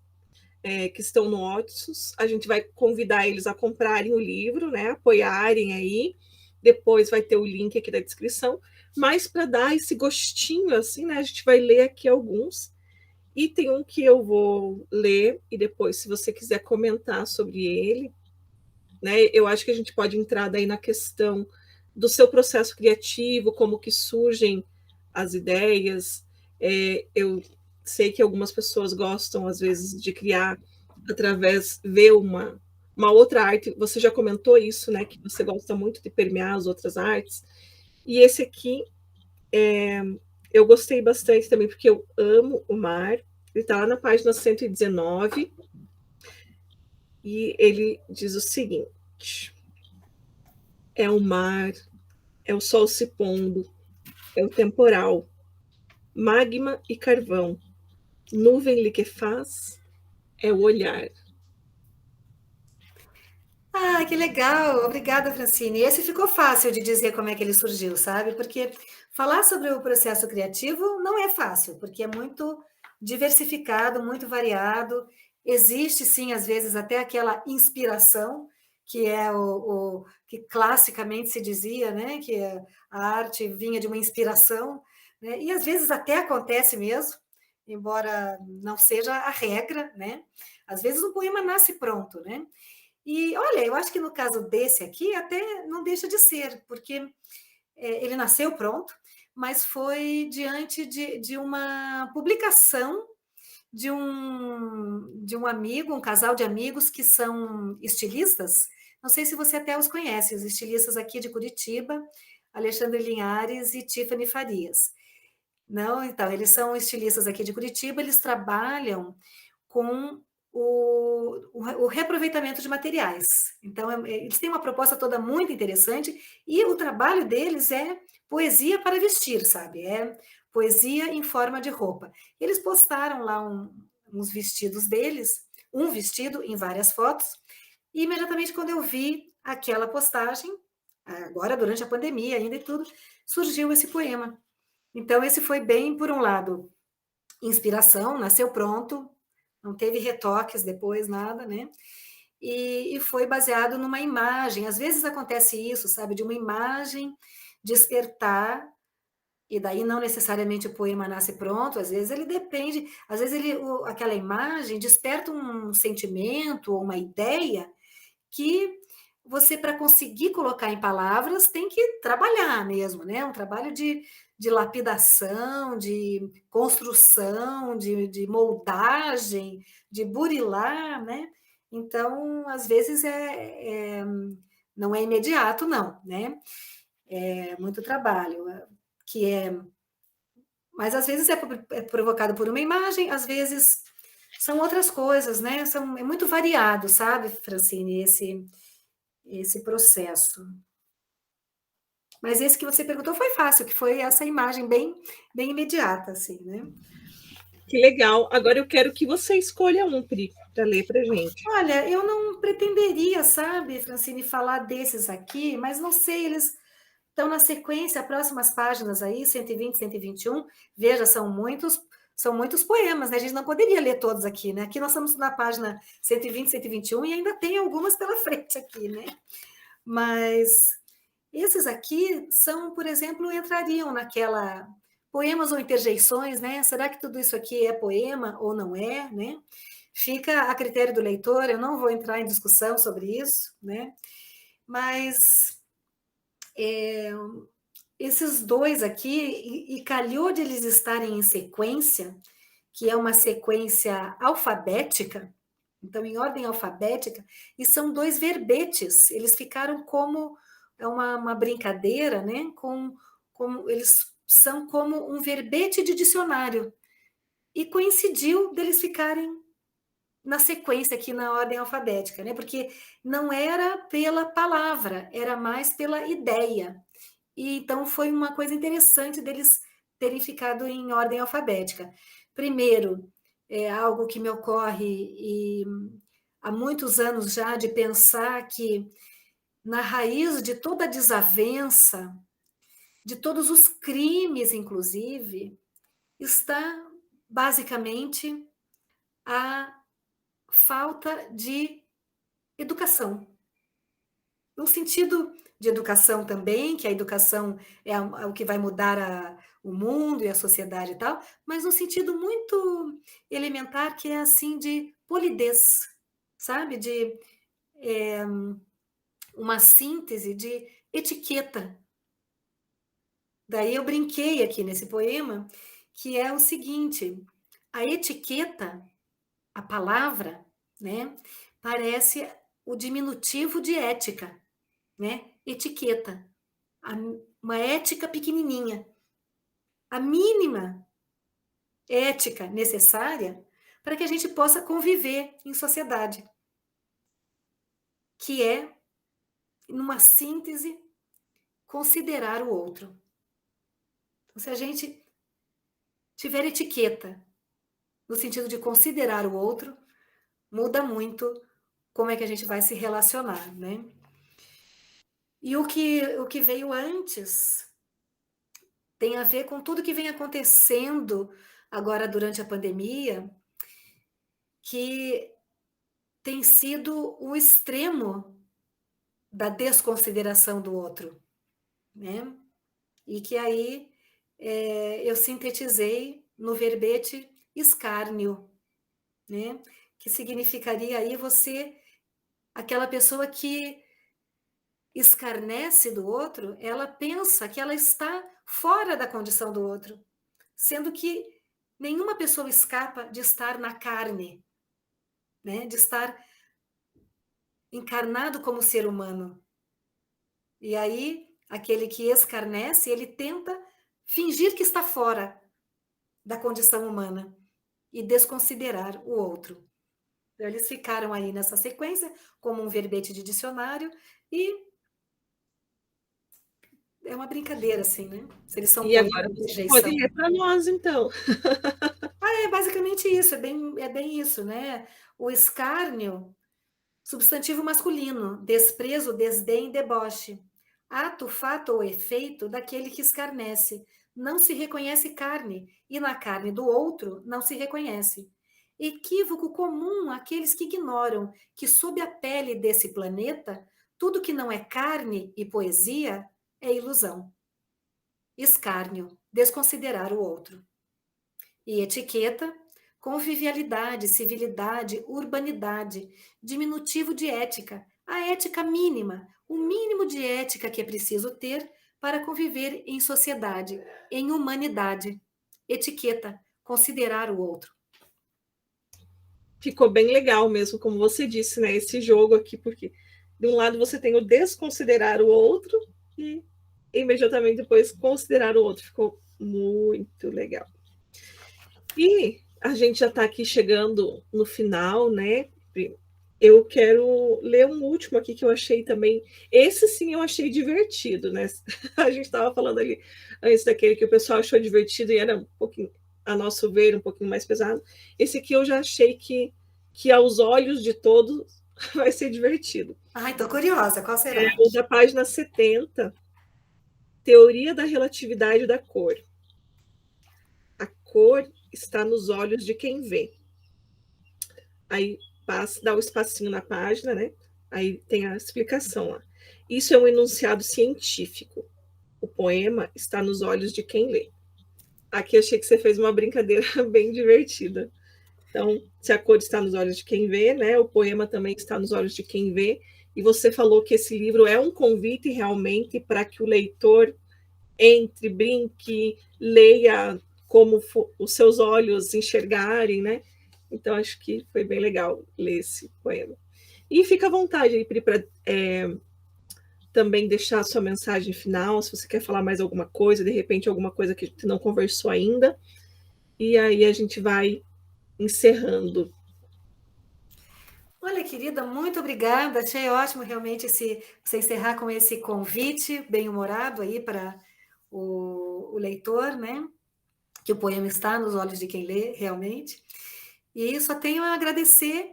que estão no Otsus. A gente vai convidar eles a comprarem o livro, né, apoiarem aí. Depois vai ter o link aqui da descrição. Mas para dar esse gostinho, assim, né, a gente vai ler aqui alguns. E tem um que eu vou ler e depois, se você quiser comentar sobre ele, né, eu acho que a gente pode entrar daí na questão do seu processo criativo, como que surgem as ideias. Eu sei que algumas pessoas gostam, às vezes, de criar através, ver uma outra arte. Você já comentou isso, né, que você gosta muito de permear as outras artes. E esse aqui, eu gostei bastante também, porque eu amo o mar. Ele está lá na página 119, e ele diz o seguinte: é o mar, é o sol se pondo, é o temporal, magma e carvão, nuvem liquefaz, é o olhar.
Ah, que legal! Obrigada, Francine. Esse ficou fácil de dizer como é que ele surgiu, sabe? Porque falar sobre o processo criativo não é fácil, porque é muito diversificado, muito variado. Existe, sim, às vezes, até aquela inspiração, que é o que classicamente se dizia, né? Que a arte vinha de uma inspiração, né? E às vezes até acontece mesmo, embora não seja a regra, né? Às vezes um poema nasce pronto, né? E olha, eu acho que no caso desse aqui até não deixa de ser, porque ele nasceu pronto, mas foi diante de uma publicação de um amigo, um casal de amigos que são estilistas. Não sei se você até os conhece, os estilistas aqui de Curitiba, Alexandre Linhares e Tiffany Farias. Não, então, eles são estilistas aqui de Curitiba, eles trabalham com o reaproveitamento de materiais. Então, eles têm uma proposta toda muito interessante e o trabalho deles é poesia para vestir, sabe? É poesia em forma de roupa. Eles postaram lá uns vestidos deles, um vestido em várias fotos, e imediatamente quando eu vi aquela postagem, agora durante a pandemia ainda e tudo, surgiu esse poema. Então, esse foi bem, por um lado, inspiração, nasceu pronto, não teve retoques depois, nada, né? E foi baseado numa imagem. Às vezes acontece isso, sabe? De uma imagem despertar, e daí não necessariamente o poema nasce pronto, às vezes ele depende, às vezes aquela imagem desperta um sentimento ou uma ideia que você, para conseguir colocar em palavras, tem que trabalhar mesmo, né? Um trabalho de lapidação, de construção, de moldagem, de burilar, né? Então, às vezes, não é imediato, não, né? É muito trabalho, que é, mas às vezes é provocado por uma imagem, às vezes são outras coisas, né? É muito variado, sabe, Francine, esse processo. Mas esse que você perguntou foi fácil, que foi essa imagem bem imediata, assim, né?
Que legal. Agora eu quero que você escolha um, Pri, para ler para gente.
Olha, eu não pretenderia, sabe, Francine, falar desses aqui, mas não sei, eles estão na sequência, próximas páginas aí, 120, 121. Veja, são muitos poemas, né? A gente não poderia ler todos aqui, né? Aqui nós estamos na página 120, 121 e ainda tem algumas pela frente aqui, né? Mas esses aqui são, por exemplo, entrariam naquela poemas ou interjeições, né? Será que tudo isso aqui é poema ou não é, né? Fica a critério do leitor, eu não vou entrar em discussão sobre isso, né? Mas esses dois aqui, e calhou de eles estarem em sequência, que é uma sequência alfabética, então em ordem alfabética, e são dois verbetes, eles ficaram como uma brincadeira, né? Eles são como um verbete de dicionário, e coincidiu deles ficarem na sequência aqui na ordem alfabética, né? Porque não era pela palavra, era mais pela ideia. E então foi uma coisa interessante deles terem ficado em ordem alfabética. Primeiro, é algo que me ocorre há muitos anos já de pensar que na raiz de toda a desavença, de todos os crimes, inclusive, está basicamente a falta de educação. No sentido de educação também, que a educação é o que vai mudar o mundo e a sociedade e tal, mas no sentido muito elementar, que é assim de polidez, sabe? De uma síntese de etiqueta. Daí eu brinquei aqui nesse poema, que é o seguinte: a etiqueta, a palavra, né, parece o diminutivo de ética, né? Etiqueta, uma ética pequenininha, a mínima ética necessária para que a gente possa conviver em sociedade, que é, numa síntese, considerar o outro. Então, se a gente tiver etiqueta no sentido de considerar o outro, muda muito como é que a gente vai se relacionar, né? E o que veio antes tem a ver com tudo que vem acontecendo agora durante a pandemia, que tem sido o extremo da desconsideração do outro, né? E que aí eu sintetizei no verbete escárnio, né? Que significaria aí você, aquela pessoa que escarnece do outro, ela pensa que ela está fora da condição do outro, sendo que nenhuma pessoa escapa de estar na carne, né? De estar encarnado como ser humano. E aí, aquele que escarnece, ele tenta fingir que está fora da condição humana e desconsiderar o outro. Então, eles ficaram aí nessa sequência, como um verbete de dicionário, e é uma brincadeira, assim, né? Se eles são
E
poemas
agora
de
você pode
rejeição.
ler para nós, então.
É basicamente isso, é bem isso, né? O escárnio, substantivo masculino, desprezo, desdém, deboche. Ato, fato ou efeito daquele que escarnece. Não se reconhece carne, e na carne do outro não se reconhece. Equívoco comum àqueles que ignoram que, sob a pele desse planeta, tudo que não é carne e poesia é ilusão. Escárnio, desconsiderar o outro. E etiqueta, convivialidade, civilidade, urbanidade, diminutivo de ética, a ética mínima, o mínimo de ética que é preciso ter para conviver em sociedade, em humanidade. Etiqueta, considerar o outro.
ficou bem legal mesmo, como você disse, né? Esse jogo aqui, porque de um lado você tem o desconsiderar o outro e imediatamente depois considerar o outro. Ficou muito legal. E a gente já está aqui chegando no final, né? Eu quero ler um último aqui que eu achei também. Esse sim eu achei divertido, né? A gente estava falando ali antes daquele que o pessoal achou divertido e era um pouquinho, a nosso ver, um pouquinho mais pesado. Esse aqui eu já achei que aos olhos de todos vai ser divertido.
Ai, tô curiosa, qual será?
O da página 70, Teoria da Relatividade da Cor. A cor está nos olhos de quem vê. Aí dá o espacinho na página, né? Aí tem a explicação lá. Isso é um enunciado científico. O poema está nos olhos de quem lê. Aqui achei que você fez uma brincadeira bem divertida. Então, se a cor está nos olhos de quem vê, né? O poema também está nos olhos de quem vê. E você falou que esse livro é um convite realmente para que o leitor entre, brinque, leia como os seus olhos enxergarem, né? Então, acho que foi bem legal ler esse poema. E fica à vontade aí, Pri, para também deixar a sua mensagem final, se você quer falar mais alguma coisa, de repente alguma coisa que a gente não conversou ainda. E aí a gente vai encerrando.
Olha, querida, muito obrigada. Achei ótimo realmente você encerrar com esse convite bem-humorado aí para o leitor, né? Que o poema está nos olhos de quem lê, realmente. E só tenho a agradecer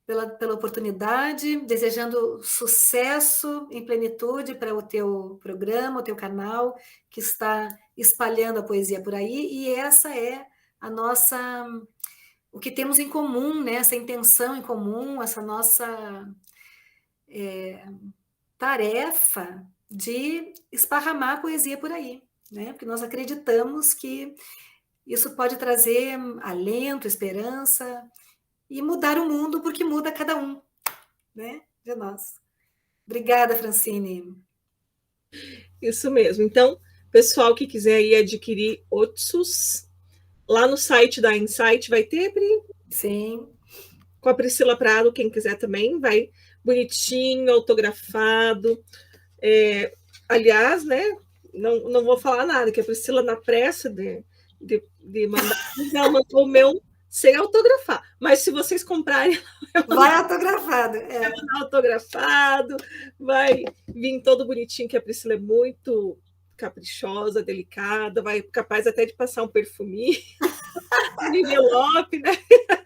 pela oportunidade, desejando sucesso em plenitude para o teu programa, o teu canal, que está espalhando a poesia por aí, e essa é a nossa, o que temos em comum, né? Essa intenção em comum, essa nossa tarefa de esparramar a poesia por aí, né? Porque nós acreditamos que isso pode trazer alento, esperança e mudar o mundo, porque muda cada um, né? De nós. Obrigada, Francine.
Isso mesmo. Então, pessoal que quiser ir adquirir Otsus, lá no site da Insight vai ter, Pri?
Sim.
Com a Priscila Prado, quem quiser também, vai bonitinho, autografado. Aliás, né? Não vou falar nada, que a Priscila, na pressa de mandar, ela mandou o meu sem autografar. Mas se vocês comprarem,
vai autografado.
Vai mandar autografado, vai vir todo bonitinho, que a Priscila é muito caprichosa, delicada, vai capaz até de passar um perfuminho, um envelope, né?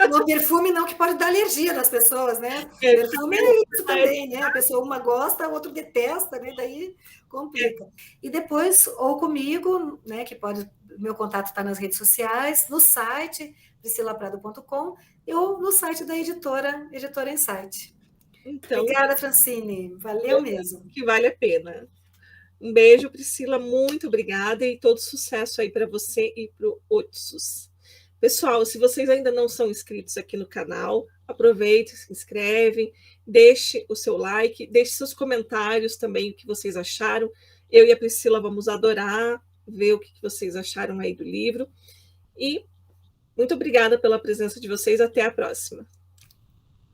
No perfume não, que pode dar alergia nas pessoas, né? Perfume é isso também, né? A pessoa uma gosta, a outra detesta, né? Daí complica. E depois, ou comigo, né? Que pode, meu contato está nas redes sociais, no site, priscilaprado.com, ou no site da Editora Insight.
Então,
obrigada, Francine. Valeu mesmo.
Que vale a pena. Um beijo, Priscila, muito obrigada e todo sucesso aí para você e para o Otsus. Pessoal, se vocês ainda não são inscritos aqui no canal, aproveite, se inscrevem, deixe o seu like, deixe seus comentários também, o que vocês acharam. Eu e a Priscila vamos adorar ver o que vocês acharam aí do livro. E muito obrigada pela presença de vocês. Até a próxima.